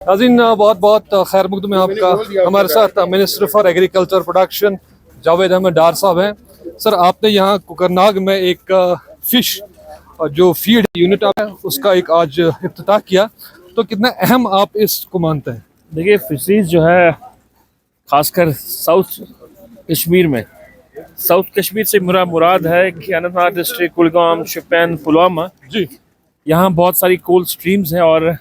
नाज़रीन, बहुत बहुत खैर मकदम है आपका। हमारे साथ minister for agriculture production Javed Ahmad Dar sahab हैं। सर, आपने यहाँ कुकरनाग में एक फ़िश जो फीड यूनिट है उसका एक आज इफ्तिताह किया, तो कितना अहम आप इसको मानते हैं? देखिए, फिशरीज जो है खासकर साउथ कश्मीर में, साउथ कश्मीर से मेरा मुराद है कि अनंतनाग डिस्ट्रिक्ट, कुलगाम, शोपियान, पुलवामा जी, यहाँ बहुत सारी कोल्ड स्ट्रीम्स हैं और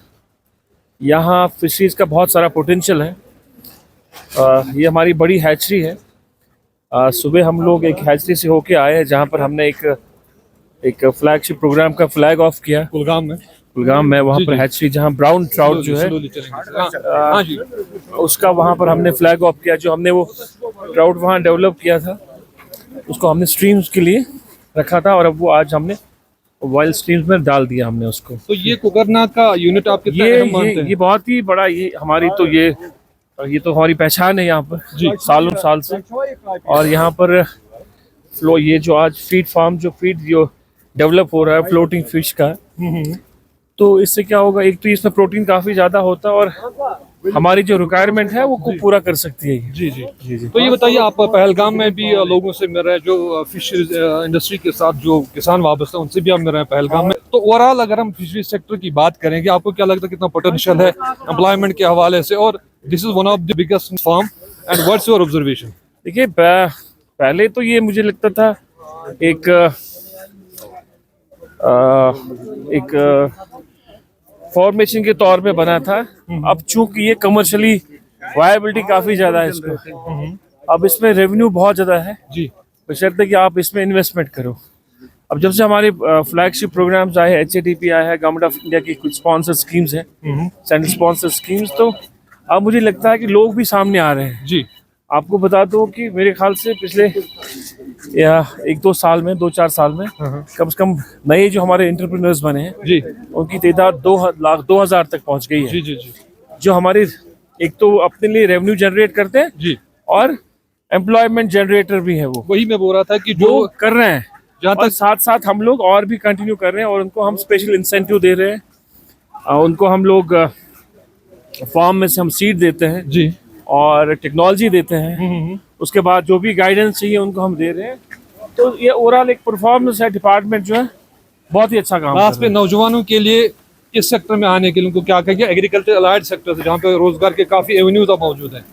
यहाँ फिशरीज का बहुत सारा पोटेंशियल है। ये हमारी बड़ी हैचरी है। सुबह हम लोग एक हैचरी से होके आए हैं जहाँ पर हमने एक फ्लैगशिप प्रोग्राम का फ्लैग ऑफ किया कुलगाम में वहाँ पर हैचरी, जहाँ ब्राउन ट्राउट जो है हाँ जी, उसका वहाँ पर हमने फ्लैग ऑफ किया। जो हमने वो ट्राउट वहाँ डेवलप किया था उसको हमने स्ट्रीम्स के लिए रखा था और अब वो आज हमने वाइल्ड स्ट्रीम्स में डाल दिया हमने उसको। तो ये कुकरनाग का यूनिट आप कितना अहम मानते हैं? ये बहुत ही बड़ा, ये हमारी तो ये तो हमारी पहचान है यहाँ पर जी, सालों साल से। और यहाँ पर फ्लो ये जो आज फीड फार्म जो डेवलप हो रहा है फ्लोटिंग फिश का, तो इससे क्या होगा, एक तो इसमें प्रोटीन काफी ज्यादा होता है और हमारी जो रिक्वायरमेंट है वो पूरा कर सकती है। जी जी जी जी। तो ये बताइए, आप पहलगाम में भी लोगों से मिल रहे हैं, जो फिशरीज इंडस्ट्री के साथ जो किसान वाबस्ता हैं उनसे भी आप मिल रहे हैं पहलगाम में। तो ओवरऑल अगर हम फिशरी सेक्टर की बात करें कि आपको क्या लगता है कितना पोटेंशियल है एम्प्लॉयमेंट के हवाले से, और this is one of the biggest farm, and what's your observation? देखिए, पहले तो ये मुझे लगता था एक फॉर्मेशन के तौर पे बना था। अब चूंकि ये कमर्शियली वायबिलिटी काफी ज्यादा है इसमें, अब इसमें रेवेन्यू बहुत ज्यादा है जी, बशर्ते कि आप इसमें इन्वेस्टमेंट करो। अब जब से हमारे फ्लैगशिप प्रोग्राम्स आए हैं, HADP आया है, गवर्नमेंट ऑफ इंडिया की कुछ स्पॉन्सर स्कीम्स हैं, सेंट्रल स्पॉन्सर स्कीम्स, तो अब मुझे लगता है कि लोग भी सामने आ रहे हैं जी। आपको बता दो कि मेरे ख्याल से पिछले या 1-2 साल में, 2-4 साल में कम से कम नए जो हमारे एंटरप्रेन्योर्स बने हैं जी, उनकी तादाद 2,00,000 तक पहुंच गई है। जी जी जी। जो हमारी एक तो अपने लिए रेवेन्यू जनरेट करते हैं जी, और एम्प्लॉयमेंट जनरेटर भी है। वो वही मैं बोल रहा था कि जो जो कर रहे हैं, जहाँ और तक साथ साथ हम लोग और भी कंटिन्यू कर रहे हैं और उनको हम स्पेशल इंसेंटिव दे रहे हैं। उनको हम लोग फार्म में से हम सीड देते हैं जी, और टेक्नोलॉजी देते हैं। उसके बाद जो भी गाइडेंस चाहिए उनको हम दे रहे हैं। तो ये ओवरऑल एक परफॉर्मेंस है, डिपार्टमेंट जो है बहुत ही अच्छा काम कर रहा है। पे नौजवानों के लिए इस सेक्टर में आने के लिए उनको क्या कहेंगे? एग्रीकल्चर अलाइड सेक्टर से जहाँ पे रोजगार के काफी एवेन्यूज मौजूद हैं।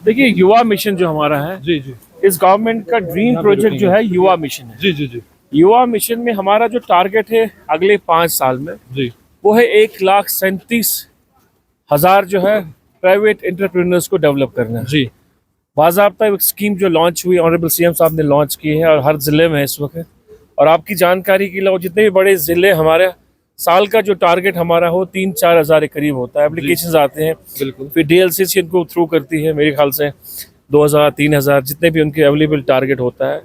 देखिए, युवा मिशन जो हमारा है, जी जी इस गवर्नमेंट का ड्रीम प्रोजेक्ट जो है युवा मिशन है। जी जी जी युवा मिशन में हमारा जो टारगेट है अगले 5 साल में, जी, वो है 1,37,000 जो है प्राइवेट एंटरप्रेन्योर्स को डेवलप करना है। जी बाज़ाब्ता एक स्कीम जो लॉन्च हुई, ऑनरेबल CM साहब ने लॉन्च की है और हर ज़िले में है इस वक्त। और आपकी जानकारी के लिए, जितने भी बड़े ज़िले हमारे, साल का जो टारगेट हमारा हो 3-4 हज़ार के करीब होता है। एप्लीकेशंस आते हैं, बिल्कुल। फिर DLCC इनको थ्रू करती है, मेरे ख्याल से 2,000-3,000 जितने भी उनके अवेलेबल टारगेट होता है।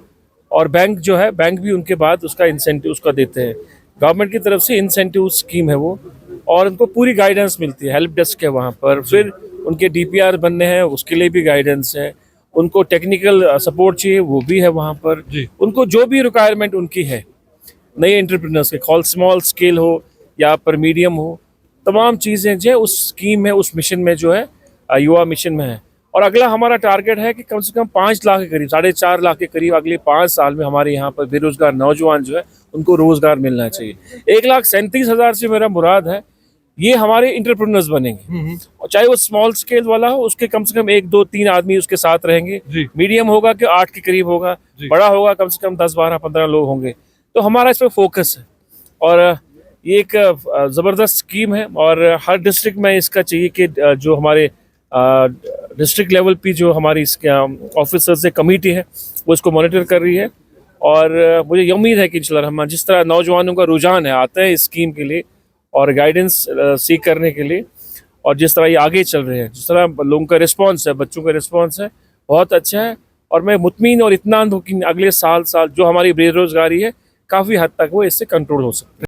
और बैंक जो है, बैंक भी उनके बाद उसका इंसेंटिव उसका देते हैं। गवर्नमेंट की तरफ से इंसेंटिव स्कीम है वो, और उनको पूरी गाइडेंस मिलती है। हेल्प डेस्क है वहाँ पर, फिर उनके DPR बनने हैं उसके लिए भी गाइडेंस है। उनको टेक्निकल सपोर्ट चाहिए वो भी है वहाँ पर। उनको जो भी रिक्वायरमेंट उनकी है नए एंटरप्रेन्योर्स के, कॉल स्मॉल स्केल हो या पर मीडियम हो, तमाम चीज़ें जो उस स्कीम में, उस मिशन में जो है, युवा मिशन में है। और अगला हमारा टारगेट है कि कम से कम 5 लाख के करीब, 4.5 लाख के करीब अगले 5 साल में हमारे यहाँ पर बेरोजगार नौजवान जो है उनको रोजगार मिलना चाहिए। 1,37,000 से मेरा मुराद है ये हमारे इंटरप्रेन्योर्स बनेंगे, और चाहे वो स्मॉल स्केल वाला हो, उसके कम से कम 1-2-3 आदमी उसके साथ रहेंगे। मीडियम होगा कि 8 के करीब होगा, बड़ा होगा कम से कम 10-12-15 लोग होंगे। तो हमारा इस पर फोकस है और ये एक ज़बरदस्त स्कीम है। और हर डिस्ट्रिक्ट में इसका चाहिए कि जो हमारे डिस्ट्रिक्ट लेवल पे जो हमारी इसके ऑफिसर्स से कमेटी है वो इसको मॉनिटर कर रही है। और मुझे उम्मीद है कि इंशाल्लाह हम जिस तरह नौजवानों का रुझान है, आते हैं इस स्कीम के लिए और गाइडेंस सीख करने के लिए, और जिस तरह ये आगे चल रहे हैं, जिस तरह लोगों का रिस्पांस है, बच्चों का रिस्पांस है, बहुत अच्छा है। और मैं मुतमीन और इत्मीनान हूँ कि अगले साल जो हमारी बेरोजगारी है काफ़ी हद तक वो इससे कंट्रोल हो सकती है।